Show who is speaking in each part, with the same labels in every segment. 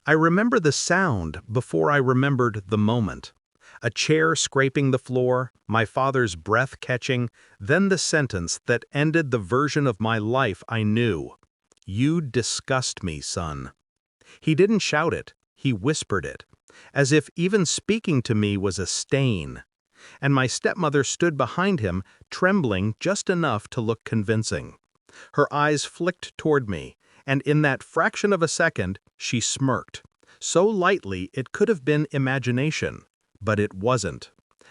Speaker 1: I remember the sound before I remembered the moment. A chair scraping the floor, my father's breath catching, then the sentence that ended the version of my life I knew. "You disgust me, son." He didn't shout it, he whispered it, as if even speaking to me was a stain. And my stepmother stood behind him, trembling just enough to look convincing. Her eyes flicked toward me, and in that fraction of a second, she smirked. So lightly it could have been imagination, but it wasn't.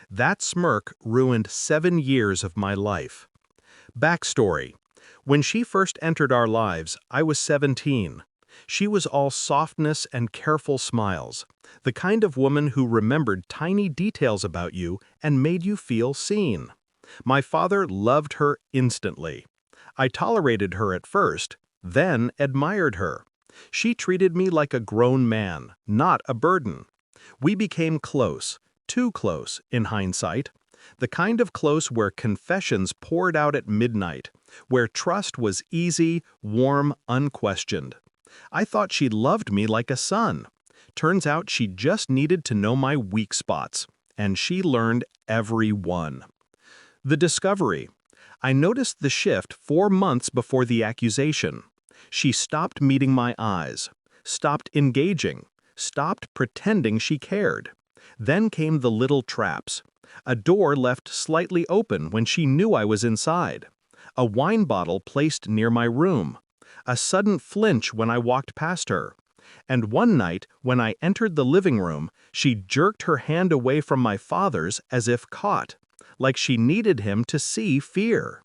Speaker 1: That smirk ruined 7 years of my life. Backstory. When she first entered our lives, I was 17. She was all softness and careful smiles, the kind of woman who remembered tiny details about you and made you feel seen. My father loved her instantly. I tolerated her at first, then admired her. She treated me like a grown man, not a burden. We became close, too close in hindsight. The kind of close where confessions poured out at midnight, where trust was easy, warm, unquestioned. I thought she loved me like a son. Turns out she just needed to know my weak spots, and she learned every one. The discovery. I noticed the shift 4 months before the accusation. She stopped meeting my eyes, stopped engaging, stopped pretending she cared. Then came the little traps. A door left slightly open when she knew I was inside. A wine bottle placed near my room. A sudden flinch when I walked past her. And one night, when I entered the living room, she jerked her hand away from my father's as if caught, like she needed him to see fear.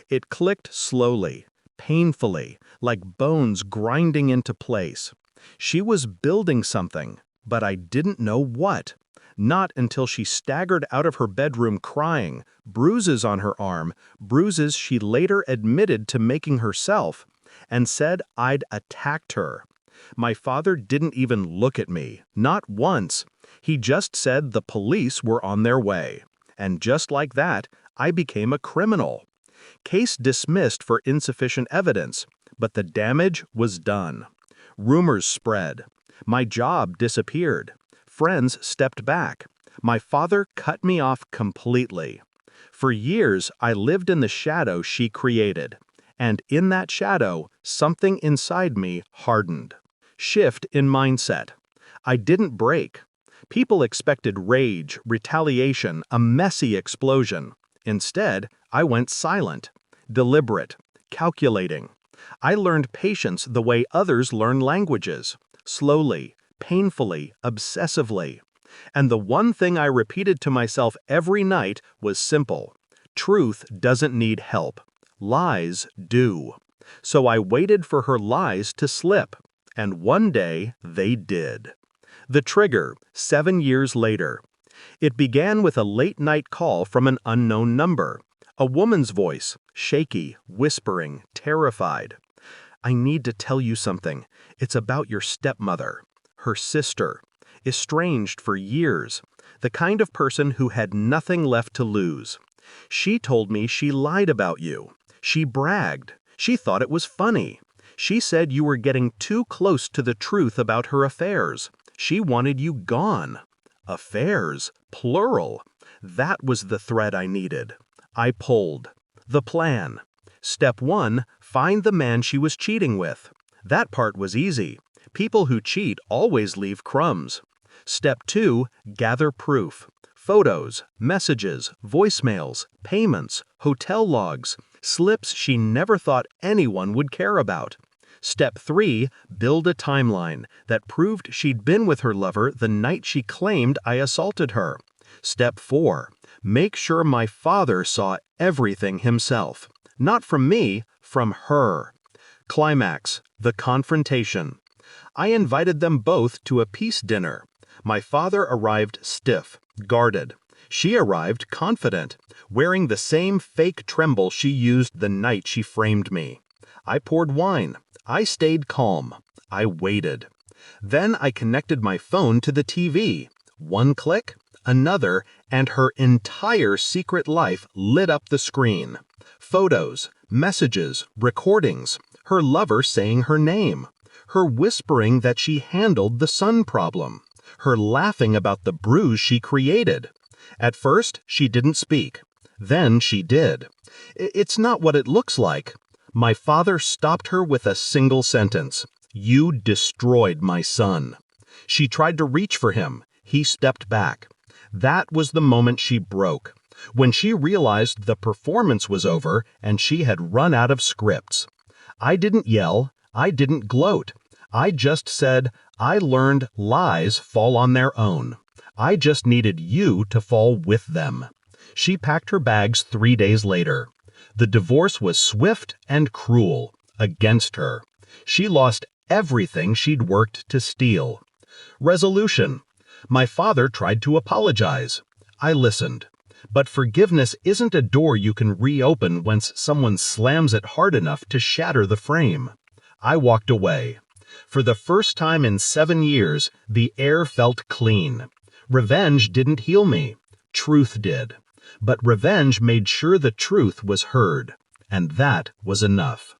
Speaker 1: It clicked slowly, painfully, like bones grinding into place. She was building something, but I didn't know what. Not until she staggered out of her bedroom crying, bruises on her arm, bruises she later admitted to making herself, and said I'd attacked her. My father didn't even look at me, not once. He just said the police were on their way. And just like that, I became a criminal. Case dismissed for insufficient evidence, but the damage was done. Rumors spread. My job disappeared. Friends stepped back. My father cut me off completely. For years, I lived in the shadow she created. And in that shadow, something inside me hardened. Shift in mindset. I didn't break. People expected rage, retaliation, a messy explosion. Instead, I went silent, deliberate, calculating. I learned patience the way others learn languages, slowly, painfully, obsessively. And the one thing I repeated to myself every night was simple. Truth doesn't need help. Lies do. So I waited for her lies to slip, and one day they did. The trigger, 7 years later. It began with a late-night call from an unknown number. A woman's voice, shaky, whispering, terrified. "I need to tell you something. It's about your stepmother, her sister, estranged for years, the kind of person who had nothing left to lose. She told me she lied about you. She bragged. She thought it was funny. She said you were getting too close to the truth about her affairs. She wanted you gone." Affairs, plural. That was the thread I needed. I pulled. The plan. Step 1, find the man she was cheating with. That part was easy. People who cheat always leave crumbs. Step 2, gather proof. Photos, messages, voicemails, payments, hotel logs, slips she never thought anyone would care about. Step 3, build a timeline that proved she'd been with her lover the night she claimed I assaulted her. Step 4, make sure my father saw everything himself. Not from me, from her. Climax, the confrontation. I invited them both to a peace dinner. My father arrived stiff, guarded. She arrived confident, wearing the same fake tremble she used the night she framed me. I poured wine. I stayed calm. I waited. Then I connected my phone to the TV. One click, another, and her entire secret life lit up the screen. Photos, messages, recordings, her lover saying her name. her whispering that she handled the son problem, her laughing about the bruise she created. At first, she didn't speak. Then she did. It's not what it looks like. My father stopped her with a single sentence. You destroyed my son. She tried to reach for him. He stepped back. That was the moment she broke, when she realized the performance was over and she had run out of scripts. I didn't yell. I didn't gloat. I just said, I learned lies fall on their own. I just needed you to fall with them. She packed her bags 3 days later. The divorce was swift and cruel, against her. She lost everything she'd worked to steal. Resolution. My father tried to apologize. I listened. But forgiveness isn't a door you can reopen once someone slams it hard enough to shatter the frame. I walked away. For the first time in 7 years, the air felt clean. Revenge didn't heal me. Truth did. But revenge made sure the truth was heard. And that was enough.